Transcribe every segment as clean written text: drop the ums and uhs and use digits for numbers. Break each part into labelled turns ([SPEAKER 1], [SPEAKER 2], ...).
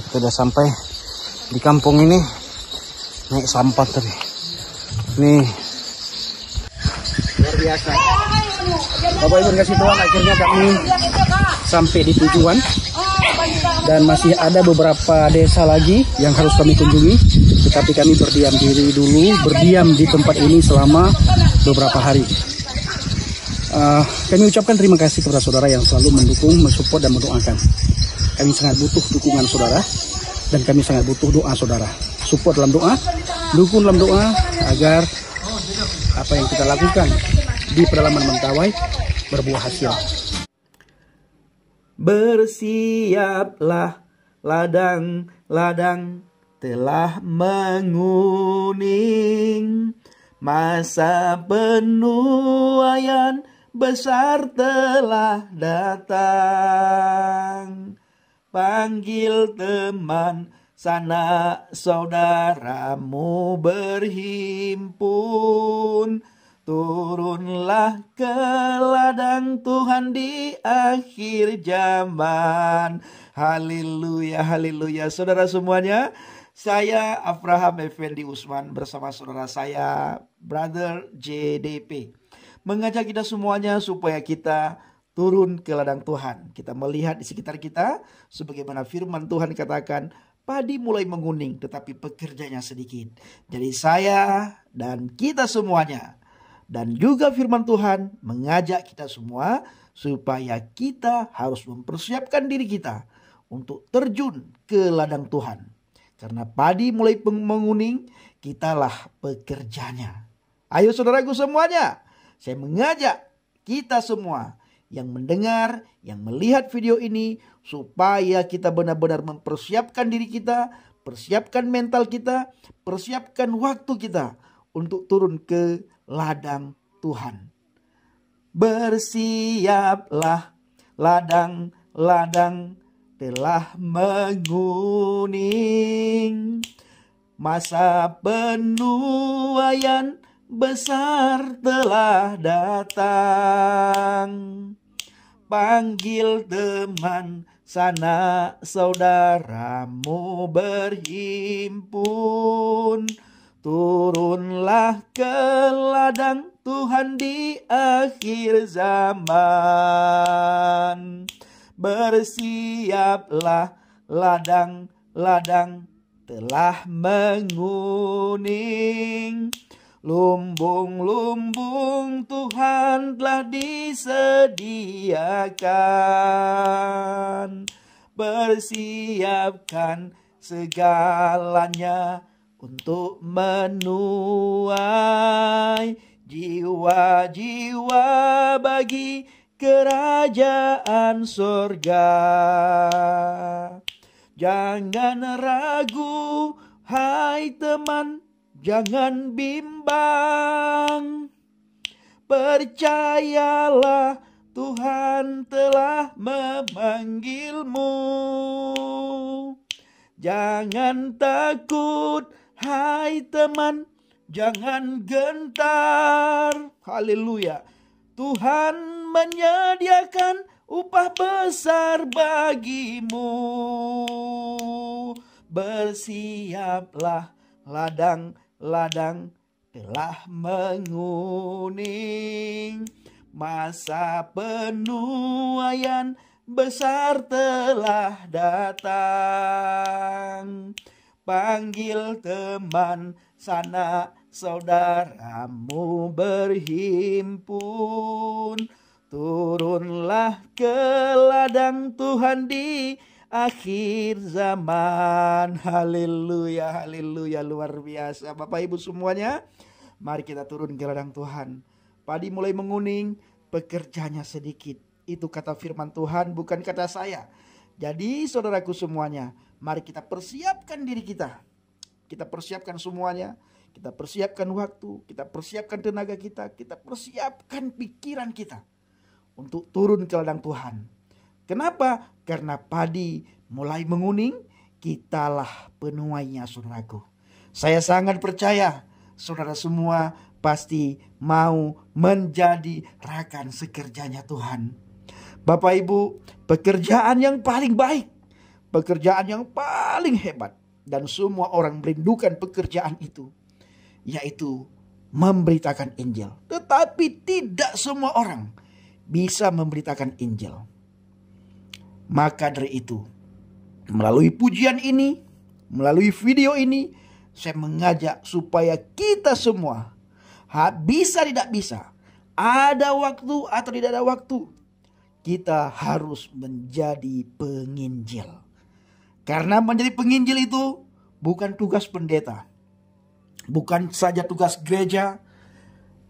[SPEAKER 1] Kita udah sampai di kampung ini. Naik sampah tadi. Nih. Luar biasa. Bapak Ibu kasih Tuhan, akhirnya kami sampai di tujuan. Dan masih ada beberapa desa lagi yang harus kami kunjungi. Tetapi kami berdiam diri dulu, berdiam di tempat ini selama beberapa hari. Kami ucapkan terima kasih kepada saudara yang selalu mendukung, mensupport dan mendoakan. Kami sangat butuh dukungan saudara dan kami sangat butuh doa saudara. Support dalam doa, dukung dalam doa agar apa yang kita lakukan di pedalaman Mentawai berbuah hasil. Bersiaplah, ladang-ladang telah menguning, masa penuaian besar telah datang. Panggil teman, sanak saudaramu berhimpun. Turunlah ke ladang Tuhan di akhir zaman. Haleluya, haleluya. Saudara semuanya, saya Abraham Effendi Usman bersama saudara saya, Brother JDP, mengajak kita semuanya supaya kita turun ke ladang Tuhan. Kita melihat di sekitar kita, sebagaimana firman Tuhan katakan, padi mulai menguning tetapi pekerjanya sedikit. Jadi saya dan kita semuanya, dan juga firman Tuhan mengajak kita semua supaya kita harus mempersiapkan diri kita untuk terjun ke ladang Tuhan. Karena padi mulai menguning, kitalah pekerjanya. Ayo saudaraku semuanya, saya mengajak kita semua yang mendengar, yang melihat video ini, supaya kita benar-benar mempersiapkan diri kita, persiapkan mental kita, persiapkan waktu kita untuk turun ke ladang Tuhan. Bersiaplah, ladang-ladang telah menguning, masa penuaian besar telah datang. Panggil teman, sanak saudaramu berhimpun. Turunlah ke ladang Tuhan di akhir zaman. Bersiaplah, ladang-ladang telah menguning. Lumbung-lumbung Tuhan telah disediakan. Bersiapkan segalanya untuk menuai jiwa-jiwa bagi kerajaan surga. Jangan ragu, hai teman, jangan bimbang. Percayalah, Tuhan telah memanggilmu. Jangan takut, hai teman, jangan gentar. Haleluya. Tuhan menyediakan upah besar bagimu. Bersiaplah, ladang-ladang telah menguning, masa penuaian besar telah datang. Panggil teman, sanak saudaramu berhimpun. Turunlah ke ladang Tuhan di akhir zaman. Haleluya, haleluya, luar biasa. Bapak Ibu semuanya, mari kita turun ke ladang Tuhan. Padi mulai menguning, pekerjanya sedikit. Itu kata firman Tuhan, bukan kata saya. Jadi saudaraku semuanya, mari kita persiapkan diri kita. Kita persiapkan semuanya. Kita persiapkan waktu, kita persiapkan tenaga kita persiapkan pikiran kita untuk turun ke ladang Tuhan. Kenapa? Karena padi mulai menguning, kitalah penuainya, saudaraku. Saya sangat percaya saudara semua pasti mau menjadi rekan sekerjanya Tuhan. Bapak Ibu, pekerjaan yang paling baik pekerjaan yang paling hebat dan semua orang merindukan pekerjaan itu, yaitu memberitakan Injil. Tetapi tidak semua orang bisa memberitakan Injil. Maka dari itu, melalui pujian ini, melalui video ini, saya mengajak supaya kita semua, bisa tidak bisa, ada waktu atau tidak ada waktu, kita harus menjadi penginjil. Karena menjadi penginjil itu bukan tugas pendeta, bukan saja tugas gereja,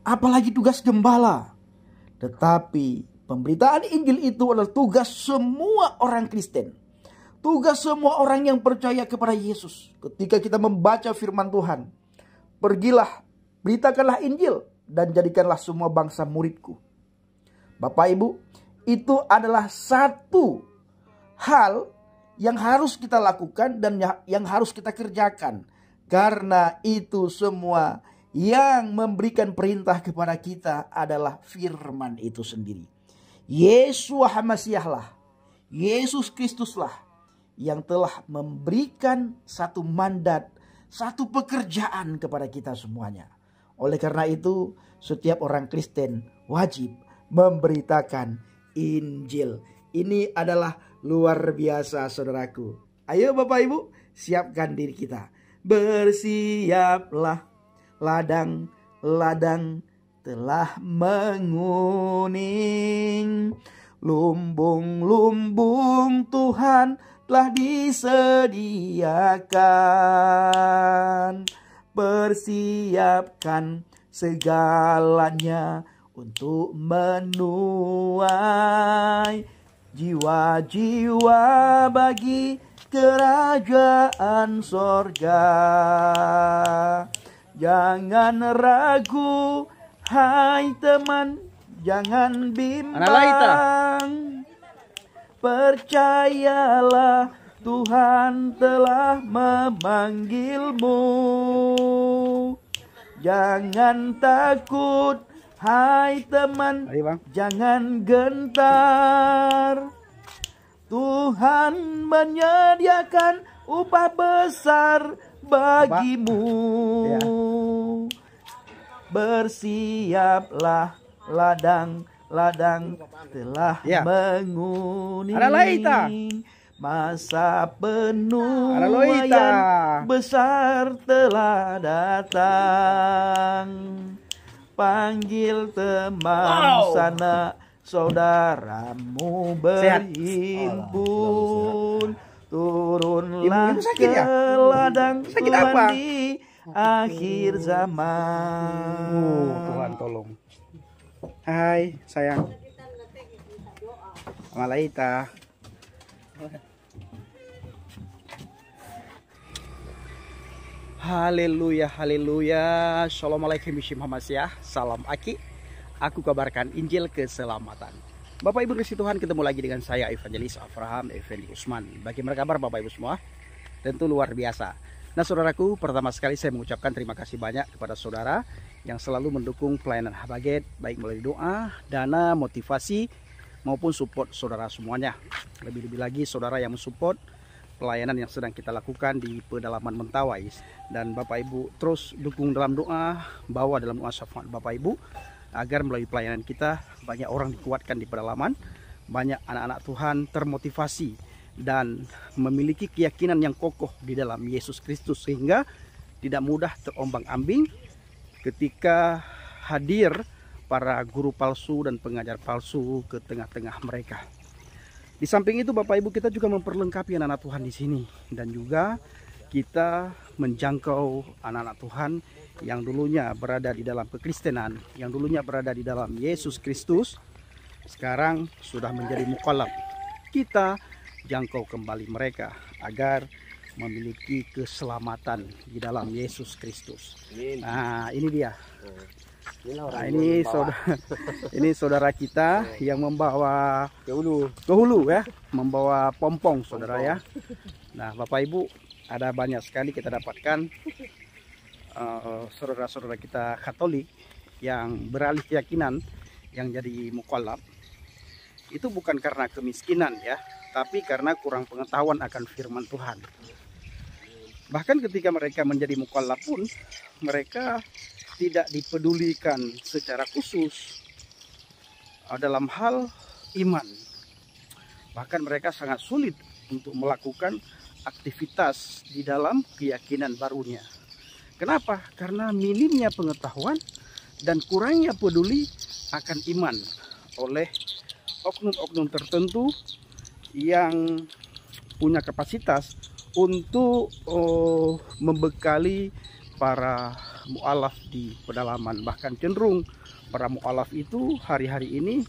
[SPEAKER 1] apalagi tugas gembala. Tetapi pemberitaan Injil itu adalah tugas semua orang Kristen. Tugas semua orang yang percaya kepada Yesus. Ketika kita membaca firman Tuhan, pergilah, beritakanlah Injil, dan jadikanlah semua bangsa muridku. Bapak Ibu, itu adalah satu hal yang harus kita lakukan dan yang harus kita kerjakan. Karena itu semua yang memberikan perintah kepada kita adalah firman itu sendiri. Yeshua HaMasiahlah, Yesus Kristuslah yang telah memberikan satu mandat, satu pekerjaan kepada kita semuanya. Oleh karena itu, setiap orang Kristen wajib memberitakan Injil. Ini adalah luar biasa, saudaraku. Ayo Bapak Ibu, siapkan diri kita. Bersiaplah, ladang-ladang telah menguning. Lumbung-lumbung Tuhan telah disediakan. Persiapkan segalanya untuk menuai jiwa-jiwa bagi kerajaan sorga. Jangan ragu, hai teman, jangan bimbang. Percayalah, Tuhan telah memanggilmu. Jangan takut, hai teman, jangan gentar. Tuhan menyediakan upah besar bagimu. Bersiaplah, ladang-ladang telah menguning. Masa penuaian besar telah datang. Panggil teman sana, saudaramu berhimpun. Turunlah ke ladang Tuhan di akhir zaman.
[SPEAKER 2] Tuhan tolong. Hai sayang, Malaita. Haleluya, haleluya. Assalamualaikum warahmatullahi wabarakatuh. Salam Aki. Aku kabarkan Injil keselamatan. Bapak Ibu kasih Tuhan, ketemu lagi dengan saya Evangelis Abraham Effendi Usman. Bagaimana kabar Bapak Ibu semua? Tentu luar biasa. Nah saudaraku, pertama sekali saya mengucapkan terima kasih banyak kepada saudara yang selalu mendukung pelayanan Habaget, baik melalui doa, dana, motivasi, maupun support saudara semuanya. Lebih-lebih lagi saudara yang mensupport pelayanan yang sedang kita lakukan di pedalaman Mentawai. Dan Bapak Ibu terus dukung dalam doa, bawa dalam doa syafaat Bapak Ibu, agar melalui pelayanan kita banyak orang dikuatkan di pedalaman, banyak anak-anak Tuhan termotivasi dan memiliki keyakinan yang kokoh di dalam Yesus Kristus, sehingga tidak mudah terombang-ambing ketika hadir para guru palsu dan pengajar palsu ke tengah-tengah mereka. Di samping itu Bapak Ibu, kita juga memperlengkapi anak-anak Tuhan di sini, dan juga kita menjangkau anak-anak Tuhan yang dulunya berada di dalam kekristenan, yang dulunya berada di dalam Yesus Kristus, sekarang sudah menjadi mukallaf. Kita jangkau kembali mereka agar memiliki keselamatan di dalam Yesus Kristus. Nah, ini dia. Nah, ini saudara kita yang membawa ke hulu ya, membawa pompong saudara ya. Nah Bapak Ibu, ada banyak sekali kita dapatkan saudara-saudara kita Katolik yang beralih keyakinan, yang jadi mukallaf. Itu bukan karena kemiskinan ya, tetapi karena kurang pengetahuan akan firman Tuhan. Bahkan ketika mereka menjadi mukallaf pun, mereka tidak dipedulikan secara khusus dalam hal iman. Bahkan mereka sangat sulit untuk melakukan aktivitas di dalam keyakinan barunya. Kenapa? Karena minimnya pengetahuan dan kurangnya peduli akan iman oleh oknum-oknum tertentu yang punya kapasitas untuk membekali para mu'alaf di pedalaman. Bahkan cenderung para mu'alaf itu hari-hari ini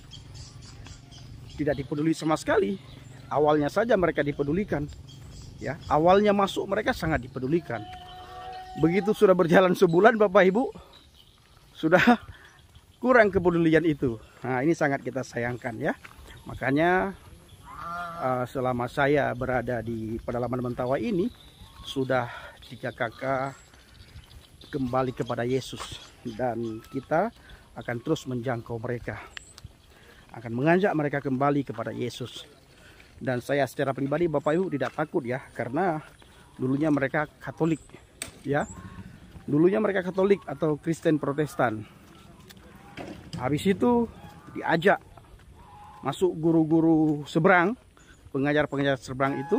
[SPEAKER 2] tidak dipeduli sama sekali. Awalnya saja mereka dipedulikan, ya. Awalnya masuk mereka sangat dipedulikan. Begitu sudah berjalan sebulan, Bapak Ibu, sudah kurang kepedulian itu. Nah, ini sangat kita sayangkan, ya. Makanya selama saya berada di pedalaman Mentawai ini, sudah 3 kakak kembali kepada Yesus, dan kita akan terus menjangkau mereka, akan mengajak mereka kembali kepada Yesus. Dan saya secara pribadi, Bapak Ibu, tidak takut, ya, karena dulunya mereka Katolik, ya. Dulunya mereka Katolik atau Kristen Protestan. Habis itu diajak masuk guru-guru seberang, pengajar-pengajar seberang itu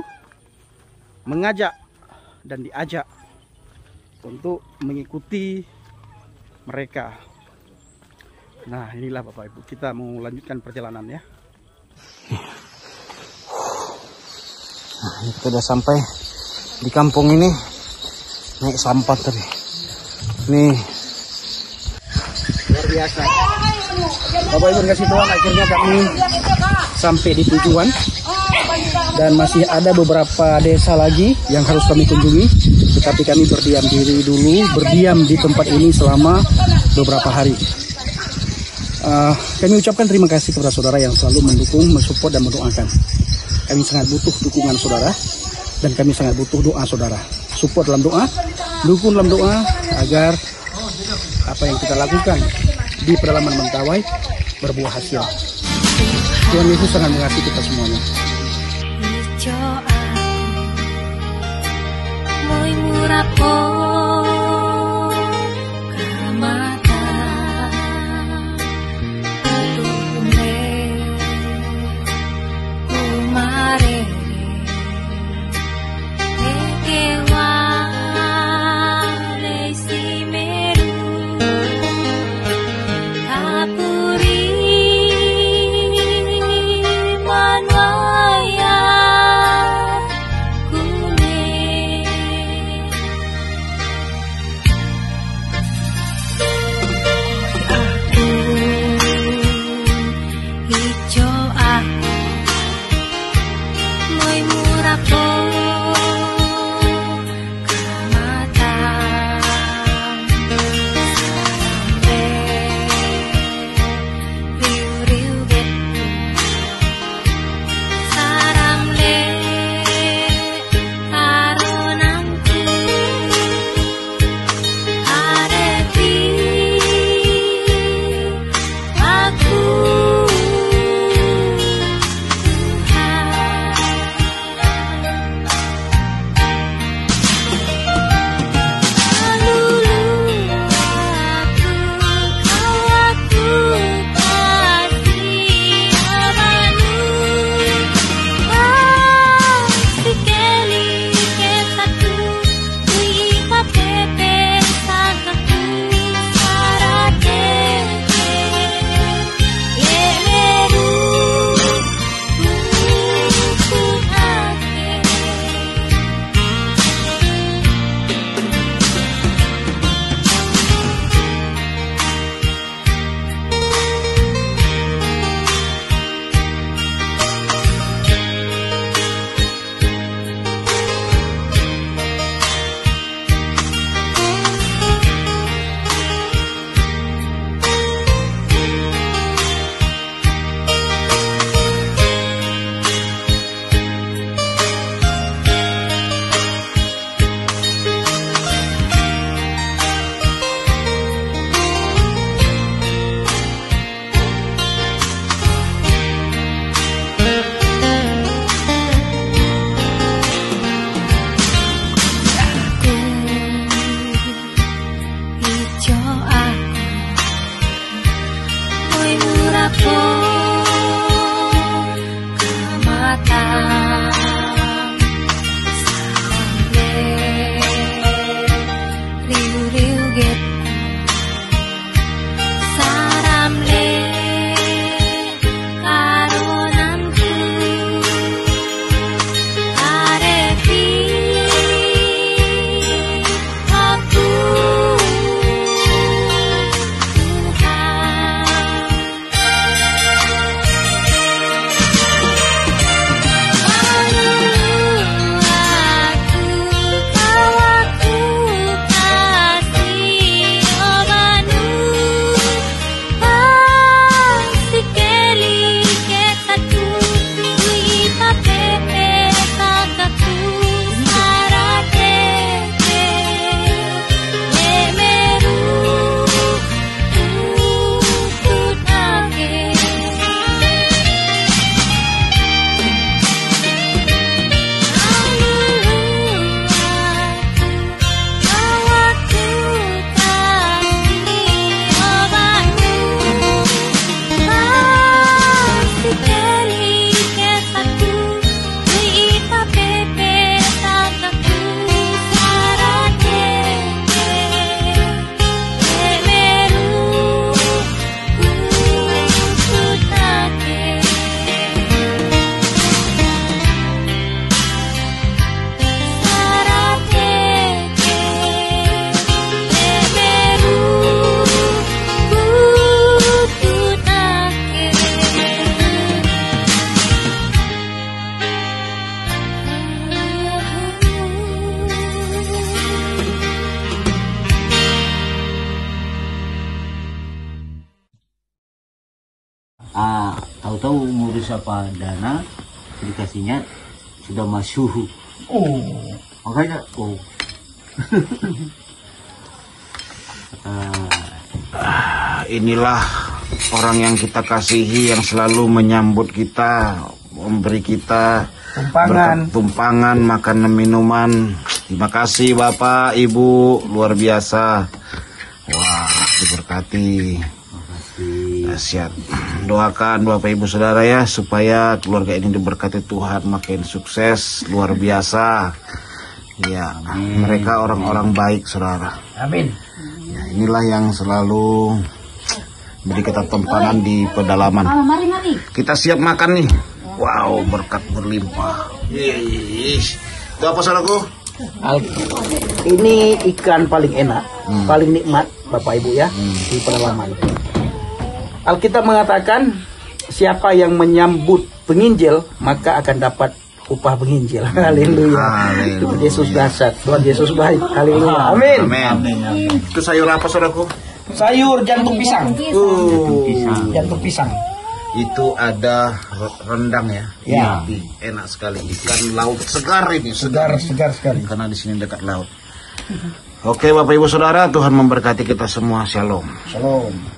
[SPEAKER 2] mengajak dan diajak untuk mengikuti mereka. Nah, inilah Bapak Ibu, kita mau lanjutkan perjalanan, ya.
[SPEAKER 3] Nah, ini kita udah sampai di kampung ini. Naik sampah tadi. Nih,
[SPEAKER 2] Luar biasa. Bapak Ibu kasih Tuhan, akhirnya kami sampai di tujuan. Dan masih ada beberapa desa lagi yang harus kami kunjungi. Tetapi kami berdiam diri dulu, berdiam di tempat ini selama beberapa hari. Kami ucapkan terima kasih kepada saudara yang selalu mendukung, mensupport, dan mendoakan. Kami sangat butuh dukungan saudara, dan kami sangat butuh doa saudara. Support dalam doa, dukung dalam doa, agar apa yang kita lakukan di pedalaman Mentawai berbuah hasil. Tuhan Yesus sangat mengasihi kita semuanya.
[SPEAKER 3] Tahu-tahu ngurus apa dana dikasihnya sudah masuk. Makanya inilah orang yang kita kasihi, yang selalu menyambut kita, memberi kita tumpangan, makanan, minuman. Terima kasih Bapak, Ibu, luar biasa. Wah, diberkati. Dahsyat. Doakan Bapak Ibu Saudara ya, supaya keluarga ini diberkati Tuhan, makin sukses, luar biasa. Ya, mereka orang-orang baik, Saudara.
[SPEAKER 2] Amin.
[SPEAKER 3] Ya, inilah yang selalu beri kita tumpangan di pedalaman. Kita siap makan nih. Wow, berkat berlimpah. Itu apa, saudaraku?
[SPEAKER 2] Ini ikan paling enak, paling nikmat Bapak Ibu ya, di pedalaman. Alkitab mengatakan siapa yang menyambut penginjil maka akan dapat upah penginjil. Haleluya. Tuhan Yesus dahsyat, Tuhan Yesus baik. Haleluya. Amin.
[SPEAKER 3] Itu sayur apa, saudaraku?
[SPEAKER 2] Sayur jantung pisang. Jantung pisang.
[SPEAKER 3] Itu ada rendang ya.
[SPEAKER 2] Ya.
[SPEAKER 3] Enak sekali. Ikan laut segar ini.
[SPEAKER 2] Segar sekali.
[SPEAKER 3] Karena di sini dekat laut. Oke, Bapak Ibu Saudara, Tuhan memberkati kita semua. Shalom.
[SPEAKER 2] Shalom.